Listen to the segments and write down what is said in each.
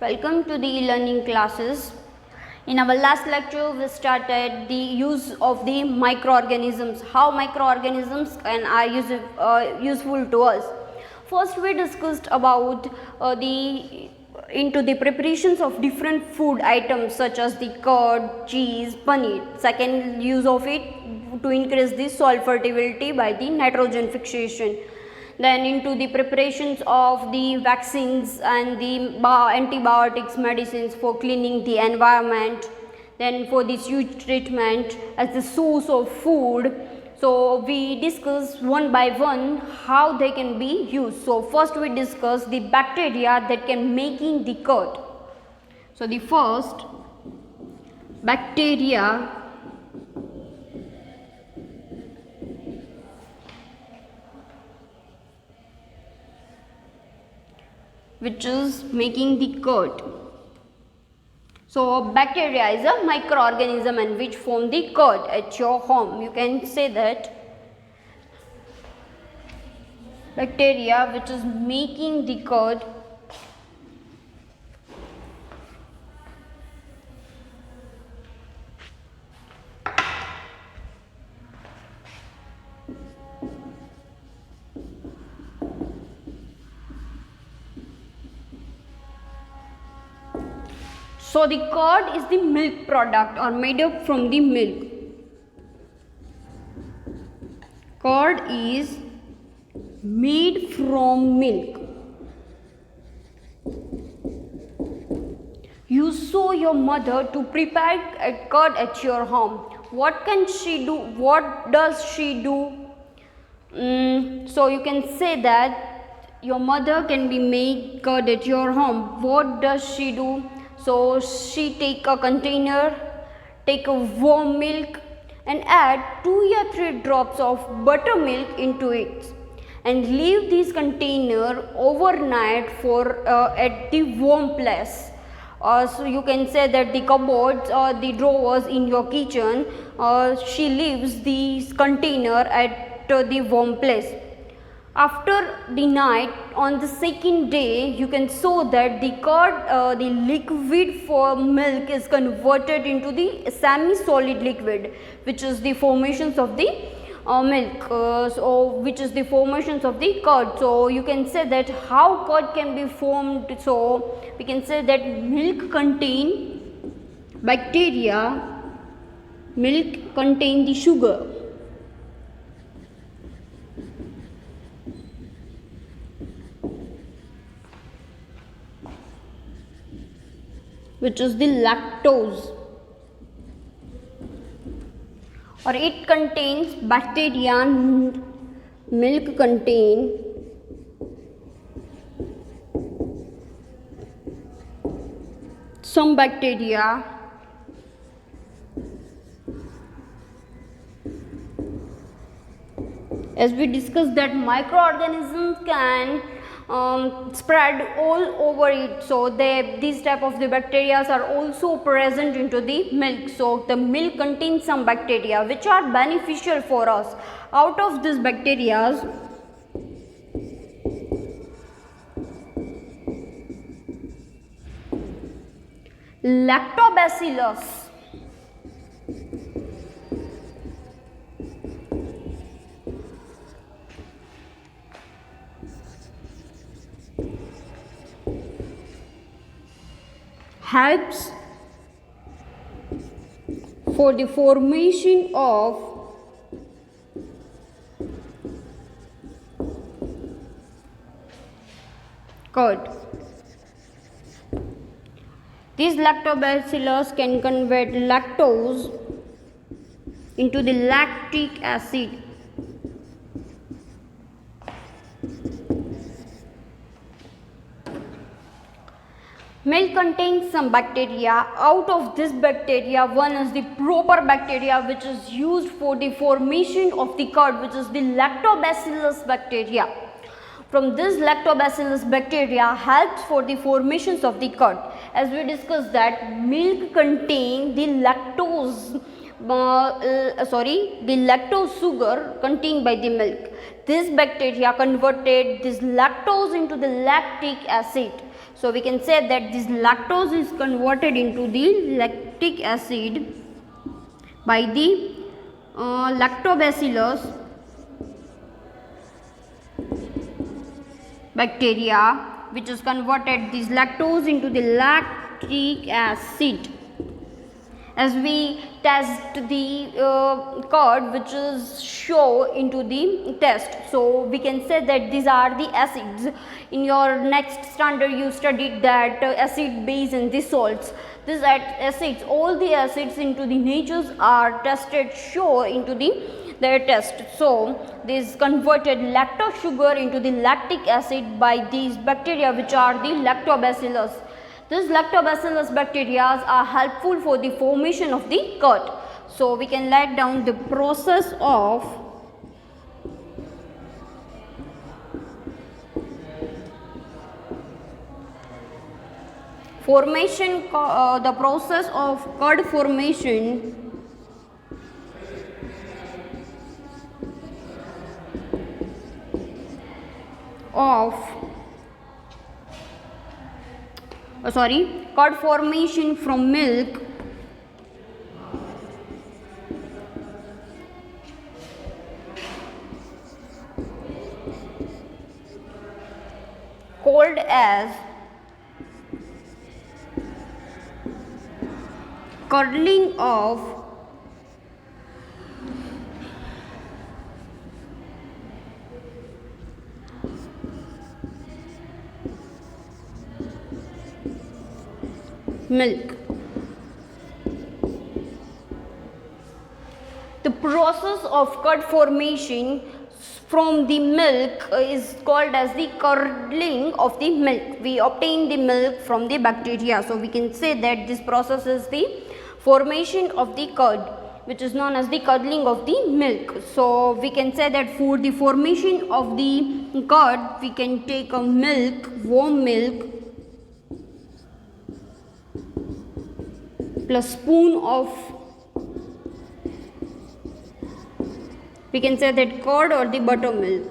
Welcome to the e-learning classes. In our last lecture, we started the use of the microorganisms, how microorganisms are useful to us. First, we discussed about the preparations of different food items such as the curd, cheese, paneer. Second, use of it to increase the soil fertility by the nitrogen fixation. Then into the preparations of the vaccines and the antibiotics medicines for cleaning the environment. Then for the sewage treatment as the source of food. So we discuss one by one how they can be used. So first we discuss the bacteria that can making the curd. So the first bacteria which is making the curd. So bacteria is a microorganism and which form the curd at your home. You can say that bacteria which is making the curd So the curd is the milk product or made up from the milk. Curd is made from milk. You saw your mother to prepare a curd at your home. What can she do? What does she do? So you can say that your mother can be made curd at your home. What does she do? So she take a container, take a warm milk and add 2 or 3 drops of buttermilk into it and leave this container overnight for at the warm place. So you can say that the cupboards or the drawers in your kitchen, she leaves this container at the warm place. After the night, on the second day, you can show that the curd, the liquid for milk is converted into the semi-solid liquid, which is the formations of the milk, which is the formations of the curd. So you can say that how curd can be formed. So we can say that milk contain bacteria, milk contain the sugar. Which is the lactose, or it contains bacteria. Milk contain some bacteria as we discussed that microorganisms can spread all over it. So these type of the bacteria are also present into the milk. So the milk contains some bacteria which are beneficial for us. Out of these bacteria, lactobacillus helps for the formation of curd. These lactobacillus can convert lactose into the lactic acid. Milk contains some bacteria. Out of this bacteria, one is the proper bacteria which is used for the formation of the curd, which is the lactobacillus bacteria. From this lactobacillus bacteria helps for the formations of the curd. As we discussed that milk contains the lactose the lactose sugar contained by the milk. This bacteria converted this lactose into the lactic acid. So we can say that this lactose is converted into the lactic acid by the lactobacillus bacteria, which has converted this lactose into the lactic acid. As we test the curd, which is show into the test, so we can say that these are the acids. In your next standard you studied that acid, base and the salts. These acids, all the acids into the natures are tested, show into their test. So this converted lactose sugar into the lactic acid by these bacteria, which are the lactobacillus. These lactobacillus bacteria are helpful for the formation of the curd. So we can write down the process of formation, the process of curd formation of curd formation from milk called as curdling of milk. The process of curd formation from the milk is called as the curdling of the milk. We obtain the milk from the bacteria. So we can say that this process is the formation of the curd, which is known as the curdling of the milk. So we can say that for the formation of the curd, we can take a milk, warm milk, plus spoon of, we can say that curd or the buttermilk.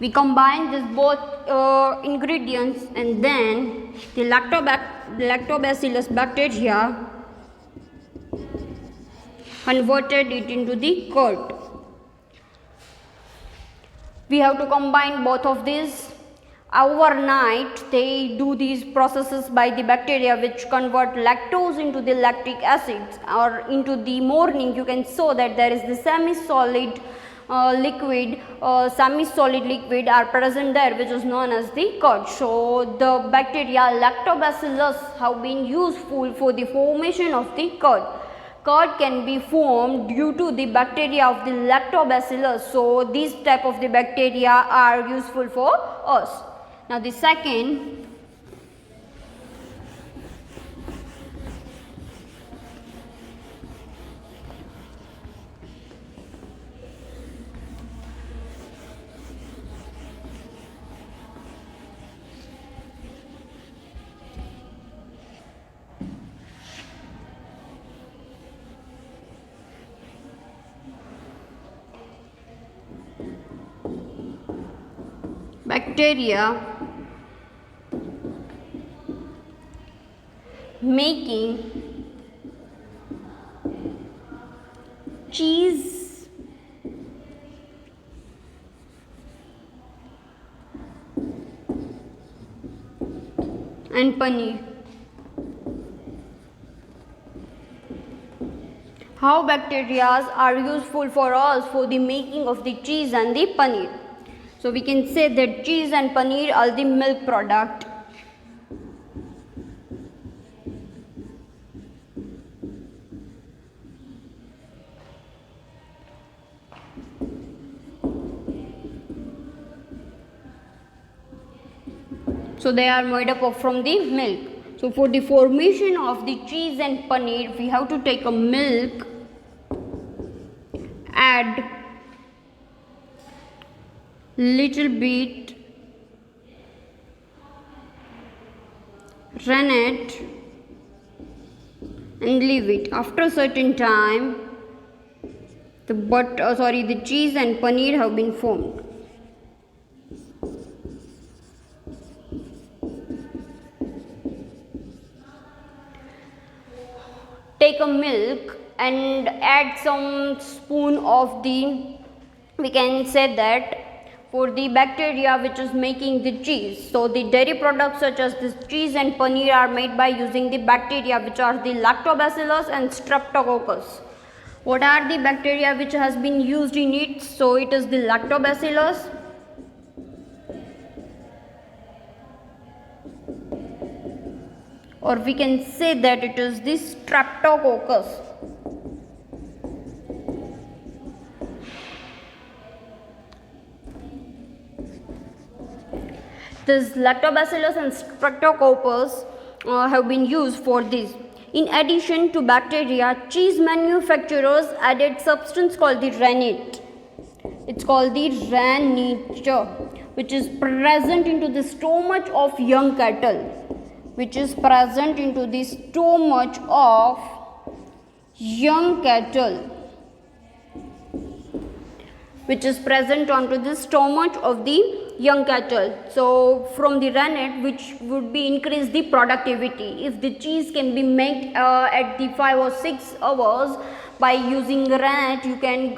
We combine this both ingredients, and then the lactobacillus bacteria converted it into the curd. We have to combine both of these. Overnight they do these processes by the bacteria, which convert lactose into the lactic acids, or into the morning you can show that there is the semi-solid liquid are present there, which is known as the curd. So the bacteria lactobacillus have been useful for the formation of the curd. Curd can be formed due to the bacteria of the lactobacillus. So these type of the bacteria are useful for us. Now the second, bacteria making cheese and paneer. How bacteria are useful for us for the making of the cheese and the paneer. So we can say that cheese and paneer are the milk product. So they are made up of from the milk. So for the formation of the cheese and paneer, we have to take a milk, add little bit rennet and leave it. After a certain time, the cheese and paneer have been formed. Take a milk and add some spoon of the, we can say that, for the bacteria which is making the cheese. So the dairy products such as this cheese and paneer are made by using the bacteria which are the lactobacillus and streptococcus. What are the bacteria which has been used in it? So it is the lactobacillus, or we can say that it is the streptococcus. This lactobacillus and streptococcus have been used for this. In addition to bacteria, cheese manufacturers added substance called the rennet. It's called the rennet, which is present into the stomach of young cattle. Which is present into the stomach of young cattle. Which is present onto the stomach of the young cattle. So from the rennet, which would be increase the productivity. If the cheese can be made at the 5 or 6 hours, by using rennet you can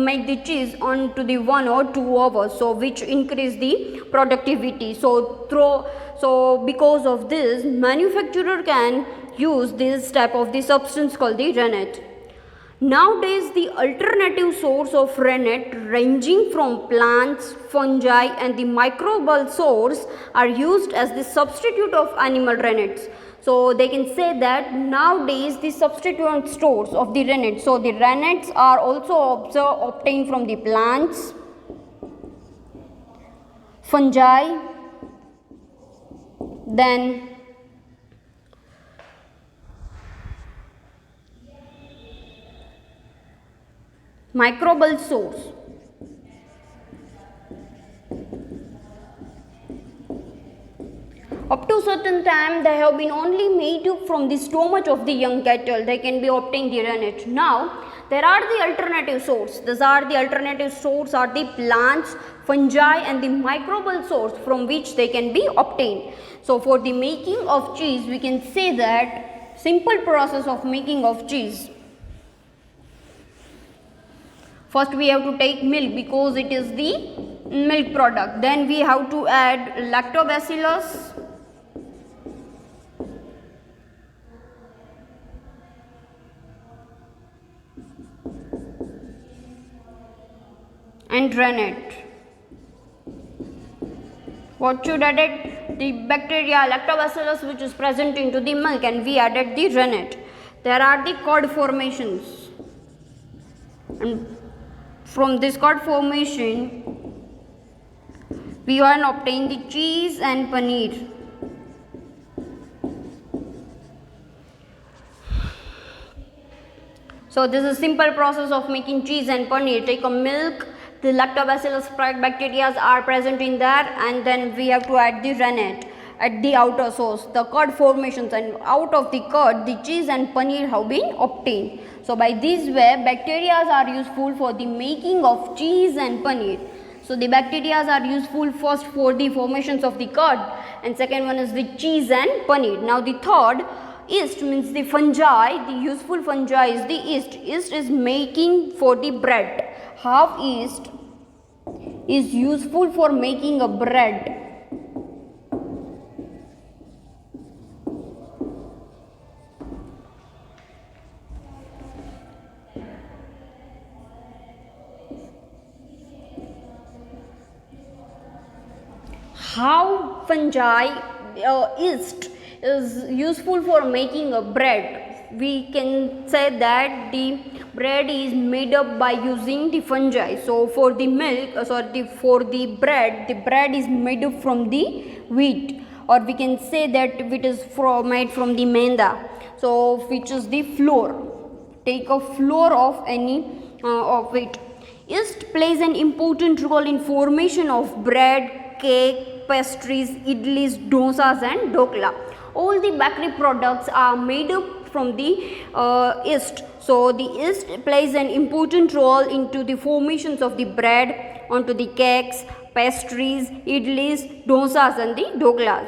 make the cheese on to the 1 or 2 hours, so which increase the productivity. So because of this, manufacturer can use this type of the substance called the rennet. Nowadays, the alternative source of rennet ranging from plants, fungi and the microbial source are used as the substitute of animal rennets. So they can say that nowadays the substitute source of the rennet. So the rennets are also obtained from the plants, fungi, then microbial source. Up to certain time they have been only made from the stomach of the young cattle. They can be obtained the rennet. Now there are the alternative source. These are the alternative source are the plants, fungi and the microbial source from which they can be obtained. So for the making of cheese, we can say that simple process of making of cheese. First we have to take milk because it is the milk product. Then we have to add lactobacillus and rennet. What should added? The bacteria lactobacillus which is present into the milk, and we added the rennet. There are the curd formations, and from this curd formation we can obtain the cheese and paneer. So this is simple process of making cheese and paneer. Take a milk, the lactobacillus bacteria are present in there, and then we have to add the rennet at the outer source, the curd formations, and out of the curd the cheese and paneer have been obtained. So by this way bacteria are useful for the making of cheese and paneer. So the bacteria are useful first for the formations of the curd, and second one is the cheese and paneer. Now the third, yeast, means the fungi. The useful fungi is the yeast. Yeast is making for the bread. How yeast is useful for making a bread? How fungi yeast is useful for making a bread? We can say that the bread is made up by using the fungi. So for the milk, for the bread is made up from the wheat, or we can say that it is made from the maida. So which is the flour. Take a flour of any of it. Yeast plays an important role in formation of bread, cake, pastries, idlis, dosas and dokla. all the bakery products are made up from the yeast. So the yeast plays an important role into the formations of the bread, onto the cakes, pastries, idlis, dosas and the doklas.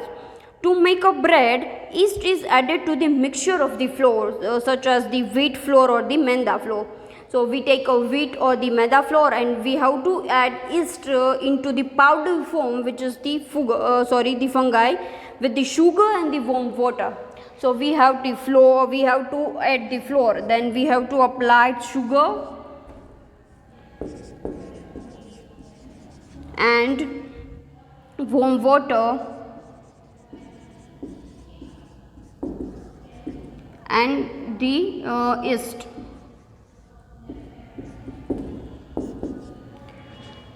To make a bread, yeast is added to the mixture of the flour, such as the wheat flour or the maida flour. So we take a wheat or the maida flour and we have to add yeast into the powder form, which is the fungi, with the sugar and the warm water. So we have the flour, we have to add the flour, then we have to apply sugar and warm water and the yeast.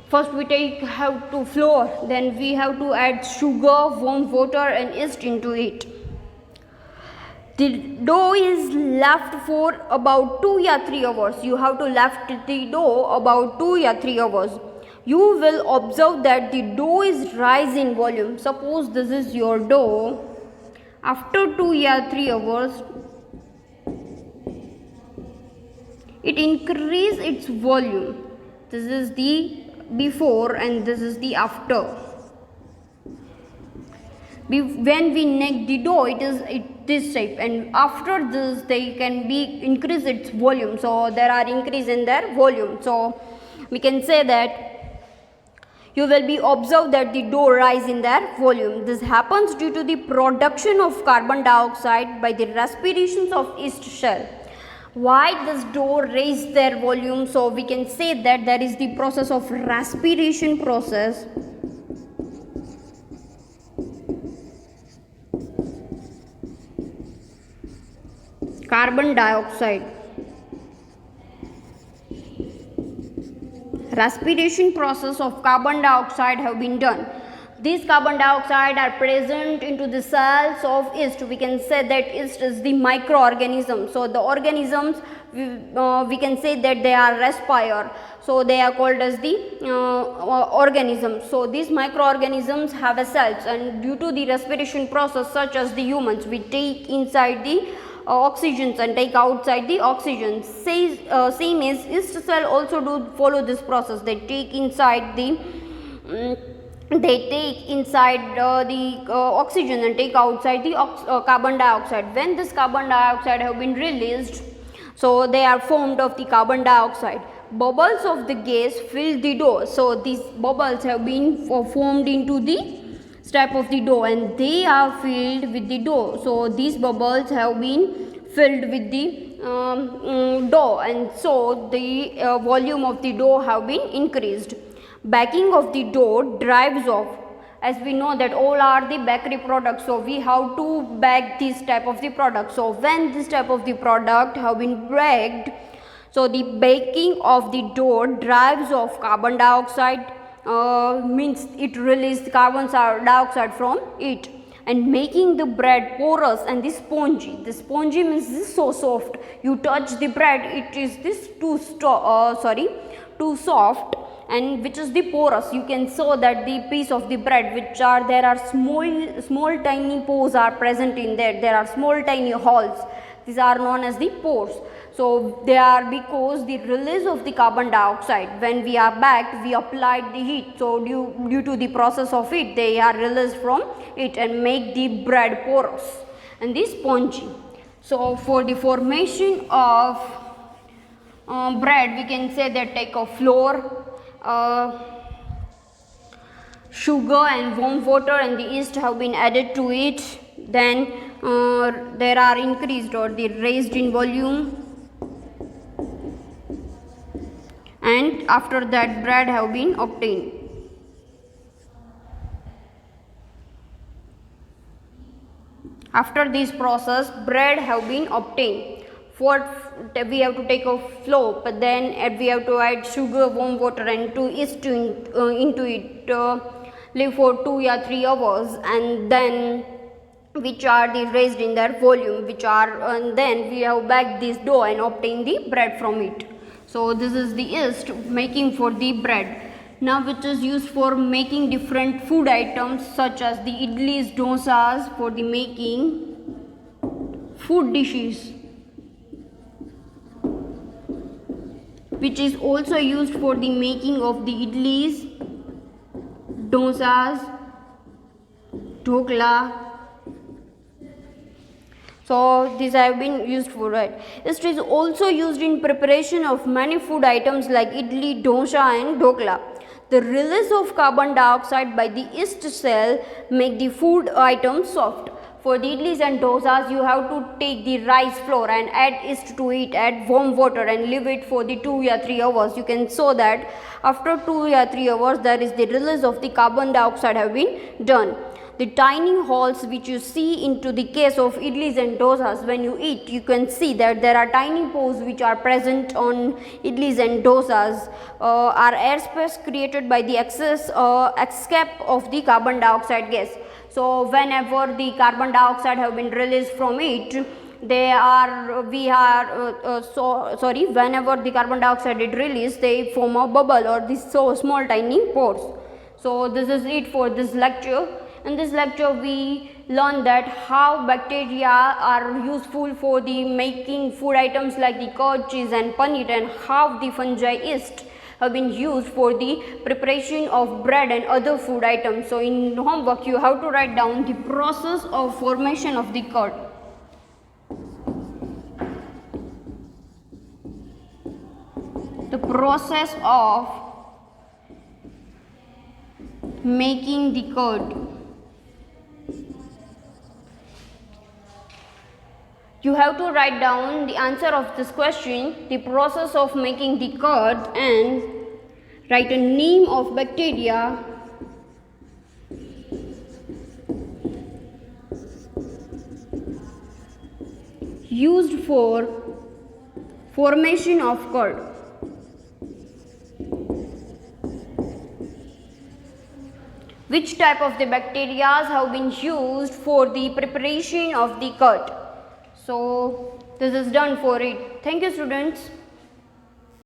First we have to flour, then we have to add sugar, warm water and yeast into it. The dough is left for about 2 or 3 hours. You have to left the dough about 2 or 3 hours. You will observe that the dough is rise in volume. Suppose this is your dough. After 2 or 3 hours, it increase its volume. This is the before and this is the after. When we make the dough, it is this shape, and after this they can be increase its volume. So there are increase in their volume. So we can say that you will be observe that the dough rise in their volume. This happens due to the production of carbon dioxide by the respirations of yeast shell. Why this dough raise their volume? So we can say that there is the process of respiration process. Carbon dioxide. Respiration process of carbon dioxide have been done. These carbon dioxide are present into the cells of yeast. We can say that yeast is the microorganism. So the organisms, we can say that they are respire. So they are called as the organisms. So these microorganisms have a cells, and due to the respiration process, such as the humans, we take inside the oxygens and take outside the oxygen. Same as yeast cell also do follow this process. They take inside the oxygen and take outside the carbon dioxide. When this carbon dioxide have been released, so they are formed of the carbon dioxide. Bubbles of the gas fill the dough. So these bubbles have been formed into the step of the dough, and they are filled with the dough. So these bubbles have been filled with the dough, and so the volume of the dough have been increased. Baking of the dough drives off. As we know that all are the bakery products, so we have to bake this type of the product. So when this type of the product have been baked, so the baking of the dough drives off carbon dioxide, means it releases carbon dioxide from it, and making the bread porous and this spongy. The spongy means this is so soft. You touch the bread, it is this too soft, and which is the porous. You can saw that the piece of the bread, which are there are small tiny pores are present in there. There are small tiny holes. These are known as the pores. So they are because the release of the carbon dioxide. When we are baked, we applied the heat. So due to the process of it, they are released from it and make the bread porous and the spongy. So for the formation of bread, we can say that take a flour, sugar and warm water and the yeast have been added to it. Then there are increased or the raised in volume, and after that bread have been obtained. After this process, bread have been obtained. For we have to take a flour, but then we have to add sugar, warm water and yeast into it, leave for 2 or 3 hours, and then which are the raised in their volume, which are, and then we have baked this dough and obtain the bread from it. So this is the yeast making for the bread. now which is used for making different food items such as the idlis, dosas, for the making food dishes, which is also used for the making of the idlis, dosas, dhokla. So these have been used for, right? It is also used in preparation of many food items like idli, dosa and dhokla. The release of carbon dioxide by the yeast cell make the food items soft. For the idlis and dosas, you have to take the rice flour and add yeast to it, add warm water and leave it for the 2 or 3 hours. You can show that after 2 or 3 hours there is the release of the carbon dioxide have been done. The tiny holes which you see into the case of idlis and dosas, when you eat, you can see that there are tiny pores which are present on idlis and dosas, are airspace created by the excess escape of the carbon dioxide gas. So whenever the carbon dioxide have been released from it, whenever the carbon dioxide is released, they form a bubble or these so small tiny pores. So this is it for this lecture. In this lecture we learned that how bacteria are useful for the making food items like the curd, cheese and paneer, and how the fungi yeast have been used for the preparation of bread and other food items. So in homework you have to write down the process of formation of the curd. The process of making the curd. You have to write down the answer of this question, the process of making the curd, and write a name of bacteria used for formation of curd. Which type of the bacteria have been used for the preparation of the curd. So this is done for it. Thank you, students.